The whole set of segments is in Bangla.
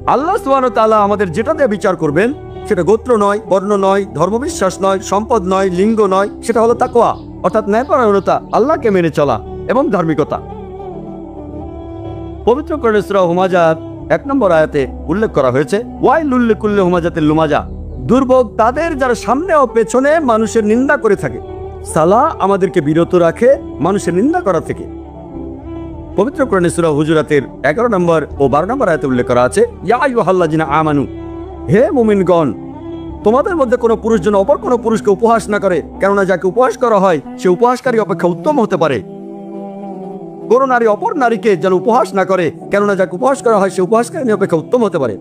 আল্লাহ সুবহানাহু ওয়া তাআলা আমাদের যেটা দিয়ে বিচার করবেন সেটা গোত্র নয়, বর্ণ নয়, ধর্মবিশ্বাস নয়, সম্পদ নয়, লিঙ্গ নয়, সেটা হলো তাকওয়া, অর্থাৎ ন্যায়পরায়ণতা, আল্লাহকে মেনে চলা এবং ধার্মিকতা। পবিত্র কোরআনে সূরা হুমাজার 1 নম্বর আয়াতে উল্লেখ করা হয়েছে, ওয়াইলুল লিকুল্লি হুমাজাতিল লুমাজা, দুর্ভোগ তাদের যারা সামনে ও পেছনে মানুষের নিন্দা করে থাকে। সালাহ আমাদেরকে বিরত রাখে মানুষের নিন্দা করা থেকে। পবিত্র কোরআনে সূরা হুজুরাতের 11 নম্বর ও 12 নম্বর আয়াতে উল্লেখ করা আছে, ইয়া আইয়ুহাল্লাযিনা আমানু, হে মুমিনগণ, তোমাদের মধ্যে কোনো পুরুষ যেন অপর কোনো পুরুষকে উপহাস না করে, কেননা যাকে উপহাস করা হয় সে উপহাসকারী অপেক্ষা উত্তম হতে পারে। কোনো নারী অপর নারীকে যেন উপহাস না করে, কেননা যাকে উপহাস করা হয় সে উপহাসকারী অপেক্ষা উত্তম হতে পারে।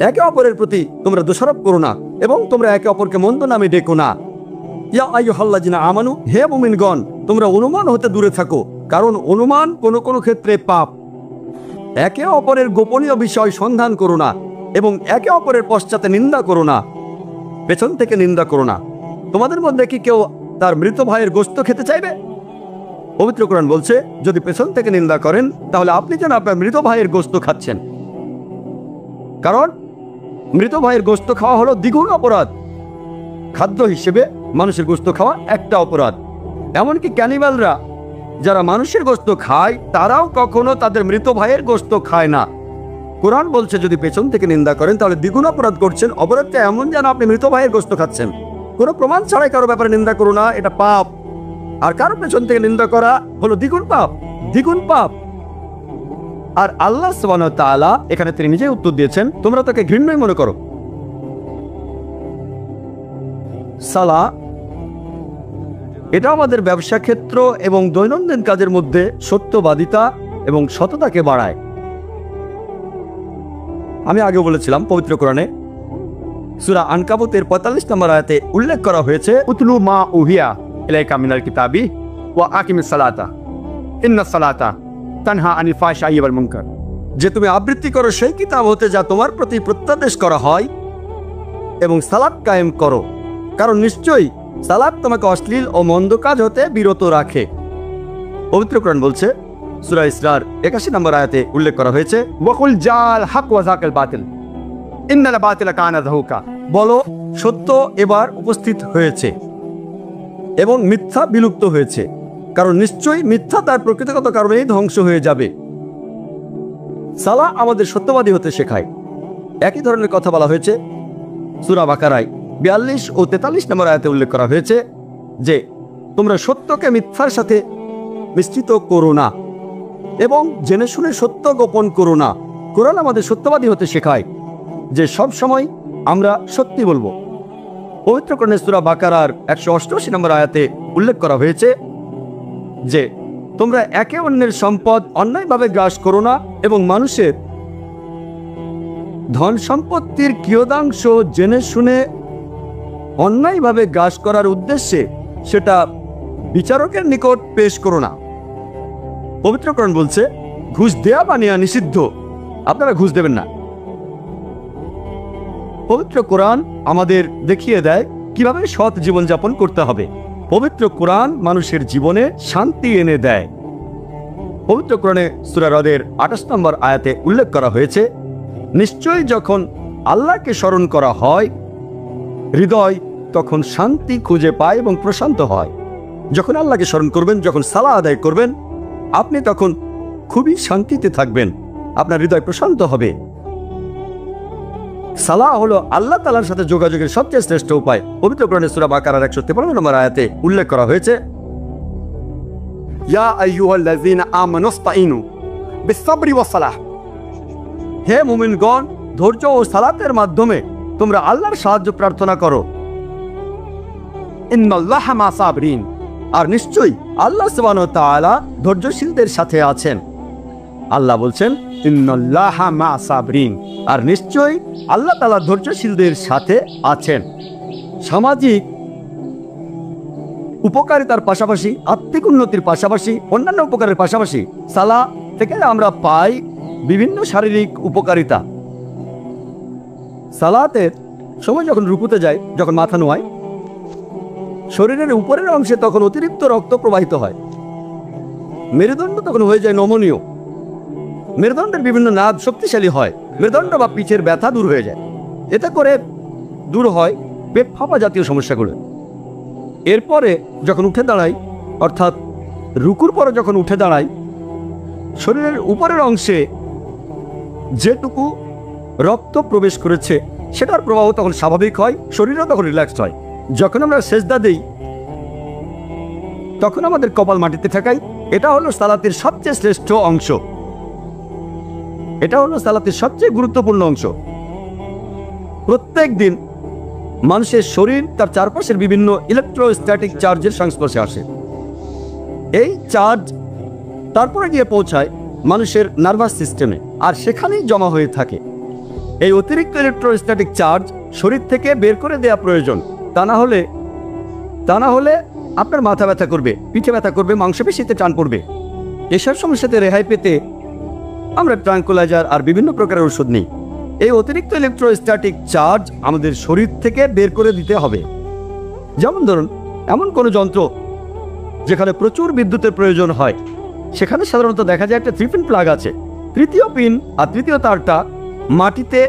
একে অপরের প্রতি তোমরা দোষারোপ করো না এবং তোমরা একে অপরকে মন্দ নামে ডেকো না। ইয়া আইয়ুহাল্লাযিনা আমানু, হে মুমিনগণ, তোমরা অনুমান হতে দূরে থাকো, কারণ অনুমান কোনো কোনো ক্ষেত্রে পাপ। একে অপরের গোপনীয় বিষয় সন্ধান করো না এবং একে অপরের পশ্চাতে নিন্দা করো না, পেছন থেকে নিন্দা করো না। তোমাদের মধ্যে কি কেউ তার মৃত ভাইয়ের গোশত খেতে চাইবে? পবিত্র কোরআন বলছে, যদি পেছন থেকে নিন্দা করেন তাহলে আপনি যেন আপনার মৃত ভাইয়ের গোশত খাচ্ছেন, কারণ মৃত ভাইয়ের গোশত খাওয়া হলো দ্বিগুণ অপরাধ। খাদ্য হিসেবে মানুষের গোশত খাওয়া একটা অপরাধ। এমনকি ক্যানিবালরা যারা মানুষের গোশত খায় তারাও কখনো তাদের মৃত ভাইয়ের গোশত খায় না। কোরআন বলছে যদি পেছন থেকে নিন্দা করেন তাহলে দ্বিগুণ অপরাধ করছেন। অপরাধটা এমন যেন আপনি মৃত ভাইয়ের গোশত খাচ্ছেন। কোনো প্রমাণ ছাড়াই কারো ব্যাপারে নিন্দা করো না, এটা পাপ। আর কারো পেছন থেকে নিন্দা করা হলো দ্বিগুণ পাপ, দ্বিগুণ পাপ। আর আল্লাহ সুবহানাহু ওয়া তাআলা এখানে তিনি নিজেই উত্তর দিয়েছেন, তোমরা তাকে ঘৃণ্যই মনে করো। সালাহ এটা আমাদের ব্যবসা ক্ষেত্র এবং দৈনন্দিন কাজের মধ্যে সত্যবাদিতা এবং সততাকে বাড়ায়। আমি আগে বলেছিলাম পবিত্র কোরআনে সূরা আনকাবুতের 45 নম্বর আয়াতে উল্লেখ করা হয়েছে, উতলু মা উহিয়া ইলাইকা মিনাল কিতাবি ওয়া আকিমিস সালাতা ইন্নাস সালাতা তানহা আনিল ফাহশাই ওয়াল মুনকার, যে তুমি আবৃত্তি করো সেই কিতাব হতে যা তোমার প্রতি প্রত্যাদেশ করা হয় এবং সালাত কায়েম করো, কারণ নিশ্চয়ই সালাত তোমাকে অশ্লীল ও মন্দ কাজ হতে বিরত রাখে। পবিত্র কোরআন বলছে সূরা ইসরার 81 নম্বর আয়াতে উল্লেখ করা হয়েছে, ওয়াকুল জাল হক ওয়া যাকাল বাতিল ইন্নাল বাতিলা কানা যাহুকা, বলো সত্য এবার উপস্থিত হয়েছে এবং মিথ্যা বিলুপ্ত হয়েছে, কারণ নিশ্চয়ই মিথ্যা তার প্রকৃতিগত কারণেই ধ্বংস হয়ে যাবে। সালাহ আমাদের সত্যবাদী হতে শেখায়। একই ধরনের কথা বলা হয়েছে সূরা বাকারায় 42 ও 43 নম্বর আয়াতে উল্লেখ করা হয়েছে যে তোমরা সত্যকে মিথ্যার সাথে মিশ্রিত করো না এবং জেনে শুনে সত্য গোপন করো না। কোরআন আমাদের সত্যবাদী হতে শেখায় যে সব সময় আমরা সত্যি বলবো। পবিত্র কোরআনে সূরা বাকারার 188 নম্বর আয়াতে উল্লেখ করা হয়েছে যে তোমরা একে অন্যের সম্পদ অন্যায়ভাবে গ্রাস করো না এবং মানুষের ধন সম্পত্তির কিয়দাংশ জেনে শুনে অন্যায়ভাবে গ্রাস করার উদ্দেশ্যে সেটা বিচারকের নিকট পেশ করো না। পবিত্র কোরআন বলছে ঘুষ দেয়া বা নেয়া নিষিদ্ধ, আপনারা ঘুষ দেবেন না। পবিত্র কোরআন আমাদের দেখিয়ে দেয় কিভাবে সৎ জীবনযাপন করতে হবে। পবিত্র কোরআন মানুষের জীবনে শান্তি এনে দেয়। পবিত্র কোরআনে সূরা রদের 28 নম্বর আয়াতে উল্লেখ করা হয়েছে, নিশ্চয়ই যখন আল্লাহকে স্মরণ করা হয় হৃদয় তখন শান্তি খুঁজে পায় এবং প্রশান্ত হয়। যখন আল্লাহকে স্মরণ করবেন, যখন সালাহ আদায় করবেন, আপনি তখন খুবই শান্তিতে থাকবেন, আপনার হৃদয় প্রশান্ত হবে। সালাহ হলো আল্লাহ তাআলার সাথে যোগাযোগের সবচেয়ে শ্রেষ্ঠ উপায়। পবিত্র কোরআনে সূরা বাকারার 153 নম্বর আয়াতে উল্লেখ করা হয়েছে, ইয়া আইয়ুহাল্লাযীনা আমানুস্তাঈনু বিস-সাবরি ওয়াস-সালাহ, হে মুমিনগণ, ধৈর্য ও সালাতের মাধ্যমে তোমরা আল্লাহর সাহায্য প্রার্থনা করো। ইন্নাল্লাহা মা সাবরিন, আর নিশ্চয়ই আল্লাহ সুবহানাহু ওয়া তাআলা ধৈর্যশীলদের সাথে আছেন। আল্লাহ বলছেন ইন্নাল্লাহা মা সাবরিন, আর নিশ্চয়ই আল্লাহ তাআলা ধৈর্যশীলদের সাথে আছেন। সামাজিক উপকারিতার পাশাপাশি, আত্মিক উন্নতির পাশাপাশি, অন্যান্য উপকারের পাশাপাশি সালাহ থেকে আমরা পাই বিভিন্ন শারীরিক উপকারিতা। সালাতের সময় যখন রুকুতে যায়, যখন মাথা নোয়ায়, শরীরের উপরের অংশে তখন অতিরিক্ত রক্ত প্রবাহিত হয়, মেরুদণ্ড তখন হয়ে যায় নমনীয়, মেরুদণ্ডের বিভিন্ন নার্ভ শক্তিশালী হয়, মেরুদণ্ড বা পিঠের ব্যথা দূর হয়ে যায়। এতে করে দূর হয় পেট ফাঁপা জাতীয় সমস্যাগুলো। এরপরে যখন উঠে দাঁড়াই, অর্থাৎ রুকুর পরে যখন উঠে দাঁড়াই, শরীরের উপরের অংশে যেটুকু রক্ত প্রবেশ করেছে সেটার প্রবাহ তখন স্বাভাবিক হয়, শরীরও তখন রিল্যাক্সড হয়। যখন আমরা সেজদা দিই তখন আমাদের কপাল মাটিতে ঠেকাই। এটা হলো সালাতের সবচেয়ে শ্রেষ্ঠ অংশ, এটা হলো সালাতের সবচেয়ে গুরুত্বপূর্ণ অংশ। প্রত্যেক দিন মানুষের শরীর তার চারপাশের বিভিন্ন ইলেকট্রোস্ট্যাটিক চার্জের সংস্পর্শে আসে। এই চার্জ তারপরে গিয়ে পৌঁছায় মানুষের নার্ভাস সিস্টেমে, আর সেখানেই জমা হয়ে থাকে। এই অতিরিক্ত ইলেকট্রোস্ট্যাটিক চার্জ শরীর থেকে বের করে দেওয়া প্রয়োজন, তা না হলে আপনার মাথা ব্যথা করবে, পিঠে ব্যথা করবে, মাংসপেশিতে টান পড়বে। এসব সমস্যাতে রেহাই পেতে আমরা ট্রাঙ্কুলাইজার আর বিভিন্ন প্রকারের ওষুধ নিই। এই অতিরিক্ত ইলেকট্রোস্ট্যাটিক চার্জ আমাদের শরীর থেকে বের করে দিতে হবে। যেমন ধরুন, এমন কোনো যন্ত্র যেখানে প্রচুর বিদ্যুতের প্রয়োজন হয়, সেখানে সাধারণত দেখা যায় একটা 3 পিন প্লাগ আছে। তৃতীয় পিন আর তৃতীয় তারটা মাটিতে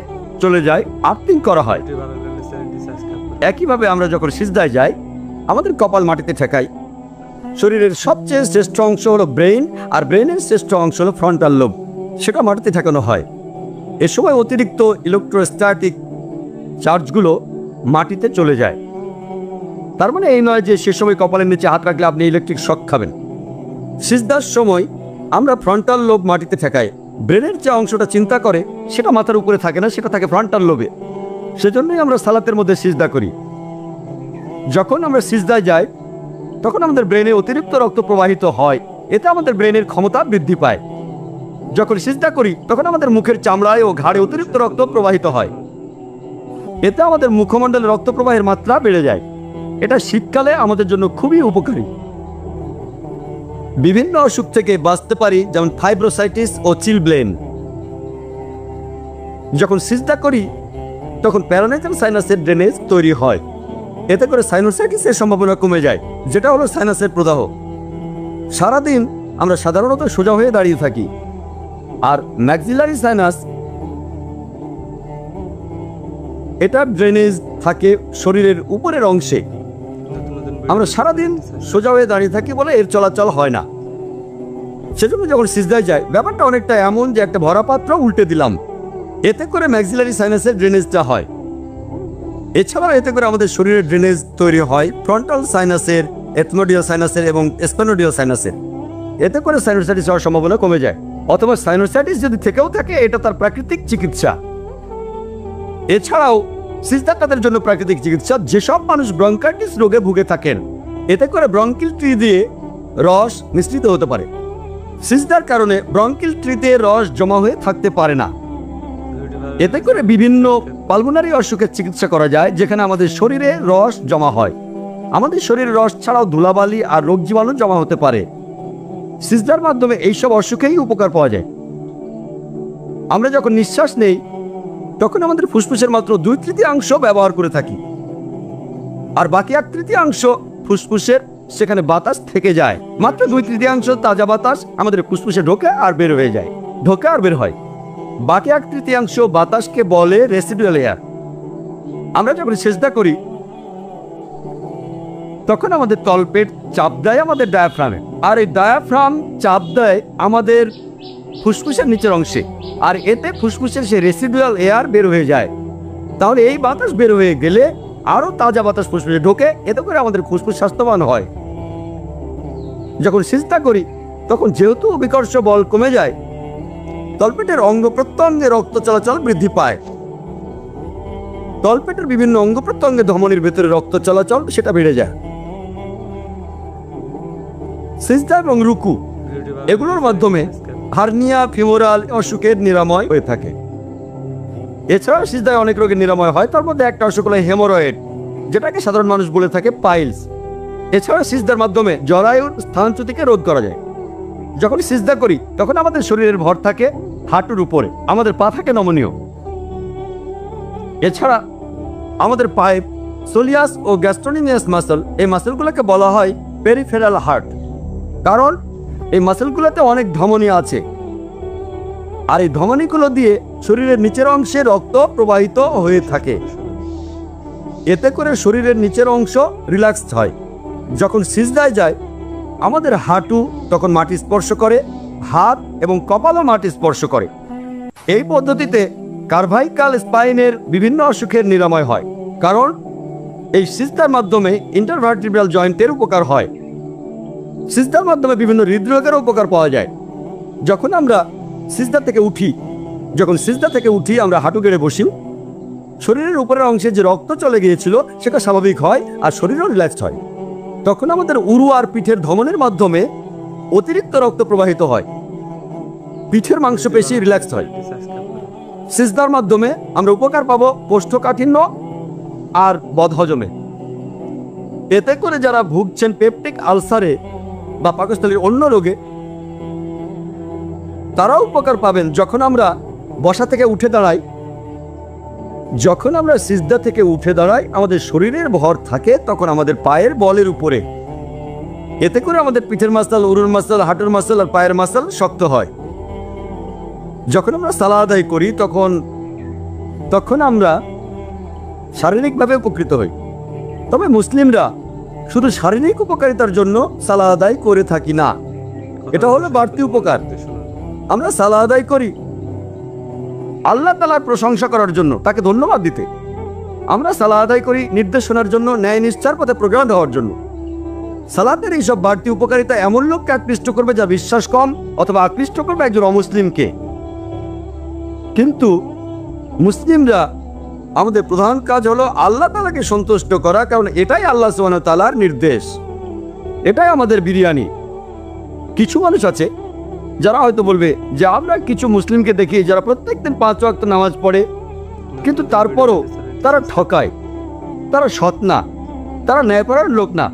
চলে যায়, আর্থিং করা হয়। একইভাবে আমরা যখন সিজদায় যাই, আমাদের কপাল মাটিতে ঠেকাই। শরীরের সবচেয়ে শ্রেষ্ঠ অংশ হলো ব্রেইন, আর ব্রেইনের শ্রেষ্ঠ অংশ হলো ফ্রন্টাল লোব, সেটা মাটিতে ঠেকানো হয়। এ সময় অতিরিক্ত ইলেকট্রোস্ট্যাটিক চার্জগুলো মাটিতে চলে যায়। তার মানে এই নয় যে সে সময় কপালের নিচে হাত রাখলে আপনি ইলেকট্রিক শক খাবেন। সিজদার সময় আমরা ফ্রন্টাল লোব মাটিতে ঠেকাই। ব্রেনের যে অংশটা চিন্তা করে সেটা মাথার উপরে থাকে না, সেটা থাকে ফ্রন্টাল লোবে। সেজন্যই আমরা সালাতের মধ্যে সিজদা করি। যখন আমরা সিজদায় যাই তখন আমাদের ব্রেনে অতিরিক্ত রক্ত প্রবাহিত হয়, এতে আমাদের ব্রেনের ক্ষমতা বৃদ্ধি পায়। যখন সিজদা করি তখন আমাদের মুখের চামড়ায় ও ঘাড়ে অতিরিক্ত রক্ত প্রবাহিত হয়, এতে আমাদের মুখমণ্ডলে রক্ত প্রবাহের মাত্রা বেড়ে যায়। এটা শীতকালে আমাদের জন্য খুবই উপকারী। বিভিন্ন অসুখ থেকে বাঁচতে পারি, যেমন ফাইব্রোসাইটিস ও চিলব্লেন। যখন সিজদা করি তখন প্যারানাইজাল সাইনাসের ড্রেনেজ তৈরি হয়, এতে করে সাইনোসাইটিসের সম্ভাবনা কমে যায়, যেটা হলো সাইনাসের প্রদাহ। সারাদিন আমরা সাধারণত সোজা হয়ে দাঁড়িয়ে থাকি, আর ম্যাক্সিলারি সাইনাস, এটা ড্রেনেজ থাকে শরীরের উপরের অংশে। আমরা সারাদিন সোজা হয়ে দাঁড়িয়ে থাকি বলে এর চলাচল হয় না। সেজন্য যখন সিজদায় যায়, ব্যাপারটা অনেকটা এমন যে একটা ভরা পাত্র উল্টে দিলাম, এতে করে ম্যাক্সিলারি সাইনাসের ড্রেনেজটা হয়। এছাড়াও এতে করে আমাদের শরীরের ড্রেনেজ তৈরি হয় ফ্রন্টাল সাইনাসের, এথমোডিয়াল সাইনাসের এবং স্পেনোডিয়াল সাইনাসের। এতে করে সাইনোসাইটিস হওয়ার সম্ভাবনা কমে যায়। অথবা সাইনোসাইটিস যদি থেকেও থাকে, এটা তার প্রাকৃতিক চিকিৎসা। এছাড়াও সিজদা তাদের জন্য প্রাকৃতিক চিকিৎসা। যেসব মানুষ ব্রঙ্কাইটিস রোগে ভুগে থাকেন, এতে করে ব্রঙ্কিল ট্রি দিয়ে রস মিশ্রিত হতে পারে। সিজদার কারণে ব্রঙ্কিল ট্রিতে রস জমা হয়ে থাকতে পারে না, এতে করে বিভিন্ন পালমোনারি অসুখের চিকিৎসা করা যায়, যেখানে আমাদের শরীরে রস জমা হয়। আমাদের শরীরে রস ছাড়াও ধুলাবালি আর রোগ জীবাণু জমা হতে পারে। সিজদার মাধ্যমে এইসব অসুখেই উপকার পাওয়া যায়। আমরা যখন নিঃশ্বাস নেই তখন আমাদের ফুসফুসের মাত্র 2/3 ব্যবহার করে থাকি, আর বাকি 1/3 ফুসফুসের সেখানে বাতাস থেকে যায়। মাত্র 2/3 তাজা বাতাস আমাদের ফুসফুসে ঢোকে আর বের হয়ে যায়, ঢোকে আর বের হয়। বাকি 1/3 বাতাসকে বলে রেসিডুয়াল এয়ার। আমরা যখন সিজদা করি তখন আমাদের তলপেট চাপ দেয় আমাদের ডায়াফ্রামে, আর এই ডায়াফ্রাম চাপ দেয় আমাদের ফুসফুসের নিচের অংশে, আর এতে ফুসফুসের সেই রেসিডুয়াল এয়ার বের হয়ে যায়। তাহলে এই বাতাস বের হয়ে গেলে আরো তাজা বাতাস ফুসফুসে ঢোকে, এতে করে আমাদের ফুসফুস স্বাস্থ্যবান হয়। যখন সিজদা করি তখন যেহেতু বিকর্ষ বল কমে যায়, তলপেটের অঙ্গ প্রত্যঙ্গে রক্ত চলাচল বৃদ্ধি পায়। তলপেটের বিভিন্ন অঙ্গ প্রত্যঙ্গে ধমনির ভেতরে রক্ত চলাচল সেটা বেড়ে যায়। সিজদা এবং রুকু এগুলোর মাধ্যমে হার্নিয়া, ফিমোরাল অসুখের নিরাময় হয়ে থাকে। এছাড়া সিজদায় অনেক রোগের নিরাময় হয়, তার মধ্যে একটা অসুখ হলো হেমোরয়েড, যেটাকে সাধারণ মানুষ বলে থাকে পাইলস। এছাড়া সিজদার মাধ্যমে জরায়ুর স্থানচ্যুতিকে রোধ করা যায়। যখন সিজদা করি তখন আমাদের শরীরের ভর থাকে হাঁটুর উপরে, আমাদের পা থাকে নমনীয়। এছাড়া আমাদের পায়ে সোলিয়াস ও গ্যাস্ট্রোনিমিয়াস মাসল, এই মাসলগুলোকে বলা হয় পেরিফেরাল হার্ট, কারণ এই মাসলগুলোতে অনেক ধমনী আছে। আর এই ধমনীগুলো দিয়ে শরীরের নিচের অংশে রক্ত প্রবাহিত হয়ে থাকে। এতে করে শরীরের নিচের অংশ রিল্যাক্সড হয়। যখন সিজদায় যায় আমাদের হাঁটু তখন মাটি স্পর্শ করে, হাত এবং কপালও মাটি স্পর্শ করে। এই পদ্ধতিতে সার্ভাইকাল স্পাইনের বিভিন্ন অসুখের নিরাময় হয়, কারণ এই সিজদার মাধ্যমে ইন্টারভার্টিব্রাল জয়েন্টের উপকার হয়। সিজদার মাধ্যমে বিভিন্ন হৃদরোগের উপকার পাওয়া যায়। যখন আমরা সিজদা থেকে উঠি আমরা হাঁটু গেড়ে বসি, শরীরের উপরের অংশে যে রক্ত চলে গিয়েছিল সেটা স্বাভাবিক হয় আর শরীরও রিল্যাক্সড হয়। তখন আমাদের উরু আর পিঠের ধমনের মাধ্যমে অতিরিক্ত রক্ত প্রবাহিত হয়, পিঠের মাংসপেশি রিল্যাক্সড হয়। সিজদার মাধ্যমে আমরা উপকার পাবো কোষ্ঠকাঠিন্য আর বদহজমে। এতে করে যারা ভুগছেন পেপটিক আলসারে বা পাকস্থলীর অন্য রোগে তারাও উপকার পাবেন। যখন আমরা বসা থেকে উঠে দাঁড়াই, যখন আমরা সিজদা থেকে উঠে দাঁড়াই আমাদের শরীরের ভর থাকে তখন আমাদের পায়ের বলের উপরে। এতে করে আমাদের পিঠের মাসল, উরুর মাসল, হাঁটুর মাসল আর পায়ের মাসল শক্ত হয়। যখন আমরা সালাত আদায় করি তখন আমরা শারীরিকভাবে উপকৃত হই। তবে মুসলিমরা শুধু শারীরিক উপকারিতার জন্য সালাত আদায় করে থাকি না, এটা হলো বাড়তি উপকার। আমরা সালাত আদায় করি আল্লাহ তাআলার প্রশংসা করার জন্য, তাকে ধন্যবাদ দিতে। আমরা সালাত আদায় করি নির্দেশনার জন্য, ন্যায় নিষ্ঠার পথে প্রোগ্রাম দেওয়ার জন্য। সালাতের এইসব বাড়তি উপকারিতা এমন লোককে আকৃষ্ট করবে যা বিশ্বাস কম, অথবা আকৃষ্ট করবে একজন অমুসলিমকে। কিন্তু মুসলিমরা আমাদের প্রধান কাজ হলো আল্লাহ তাআলাকে সন্তুষ্ট করা, কারণ এটাই আল্লাহ সুবহানাহু ওয়া তাআলার নির্দেশ, এটাই আমাদের বিরিয়ানি। কিছু মানুষ আছে যারা হয়তো বলবে যে আমরা কিছু মুসলিমকে দেখি যারা প্রত্যেকদিন 5 ওয়াক্ত নামাজ পড়ে, কিন্তু তারপরও তারা ঠকায়, তারা সৎ না, তারা ন্যায়পরায়ণ লোক না।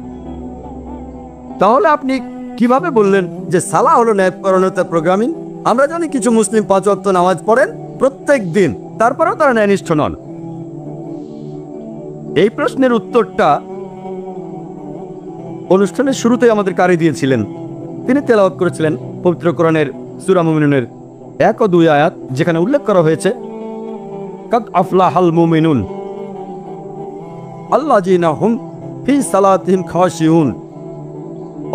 তাহলে আপনি কিভাবে বললেন যে সালাহ হলো ন্যায়পরায়ণতার প্রোগ্রামিং? আমরা জানি কিছু মুসলিম 5 ওয়াক্ত নামাজ পড়েন প্রত্যেক দিন, তারপরেও তারা ন্যায়নিষ্ঠ নন। এই প্রশ্নের উত্তরটা অনুষ্ঠানের শুরুতেই আমাদের কারি দিয়েছিলেন। তিনি তেলাওয়াত করেছিলেন পবিত্র কোরআনের সূরা মুমিনুনের 1 ও 2 আয়াত, যেখানে উল্লেখ করা হয়েছে কাদ আফলাহাল মুমিনুন আল্লাযীনা হুম ফি সালাতিহিম খাশিউন।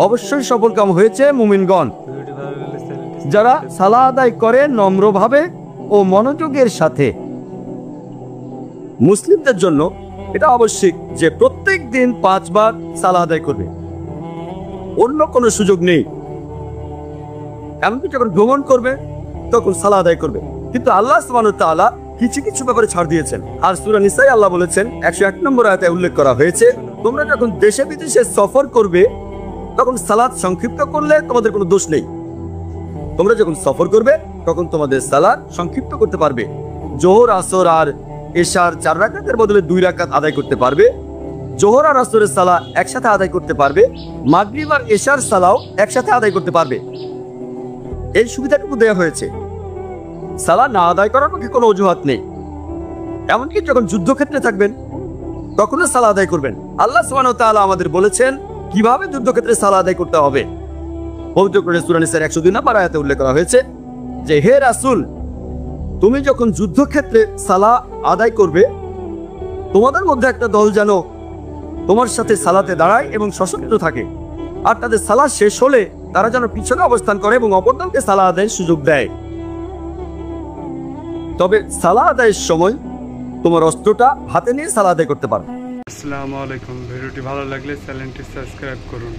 অবশ্যই সফলকাম হয়েছে মুমিনগণ, যারা সালাত আদায় করে নম্রভাবে ও মনোযোগের সাথে। মুসলিমদের জন্য এটা আবশ্যক যে প্রত্যেক দিন 5 বার সালাত আদায় করবে, অন্য কোনো সুযোগ নেই। এমনকি যখন ভ্রমণ করবে তখন সালাত আদায় করবে। কিন্তু আল্লাহ সুবহানাহু ওয়া তাআলা কিছু কিছু ব্যাপারে ছাড় দিয়েছেন। আর সূরা নিসায় আল্লাহ বলেছেন 101 নম্বর আয়াতে উল্লেখ করা হয়েছে, তোমরা যখন দেশে বিদেশে সফর করবে তখন সালাত সংক্ষিপ্ত করলে তোমাদের কোনো দোষ নেই। তোমরা যখন সফর করবে তখন তোমাদের সালাত সংক্ষিপ্ত করতে পারবে। জোহর, আসর আর এশার 4 রাকাতের বদলে 2 রাকাত আদায় করতে পারবে। জোহর আর আসরের সালাত একসাথে আদায় করতে পারবে। মাগরিব আর এশার সালাও একসাথে আদায় করতে পারবে। এই সুবিধাটুকু দেওয়া হয়েছে। সালাত না আদায় করার পক্ষে কোনো অজুহাত নেই। এমনকি যখন যুদ্ধক্ষেত্রে থাকবেন তখনও সালাত আদায় করবেন। আল্লাহ সুবহানাহু ওয়া তাআলা আমাদের বলেছেন কিভাবে যুদ্ধক্ষেত্রে সালাত আদায় করতে হবে। পবিত্র কোরআনের সূরা নিসার 102 নম্বর আয়াতে উল্লেখ করা হয়েছে যে হে রাসূল, তুমি যখন যুদ্ধক্ষেত্রে সালাত আদায় করবে তোমাদের মধ্যে একটা দল যেন তোমার সাথে সালাতে দাঁড়ায় এবং সশস্ত্র থাকে, আর তাদের সালাত শেষ হলে তারা যেন পিছনে অবস্থান করে এবং অপর দলকে সালাত আদায়ের সুযোগ দেয়। তবে সালাত আদায়ের সময় তোমার অস্ত্রটা হাতে নিয়ে সালাত আদায় করতে পারো। আসসালামু আলাইকুম। ভিডিওটি ভালো লাগলে চ্যানেলটি সাবস্ক্রাইব করুন।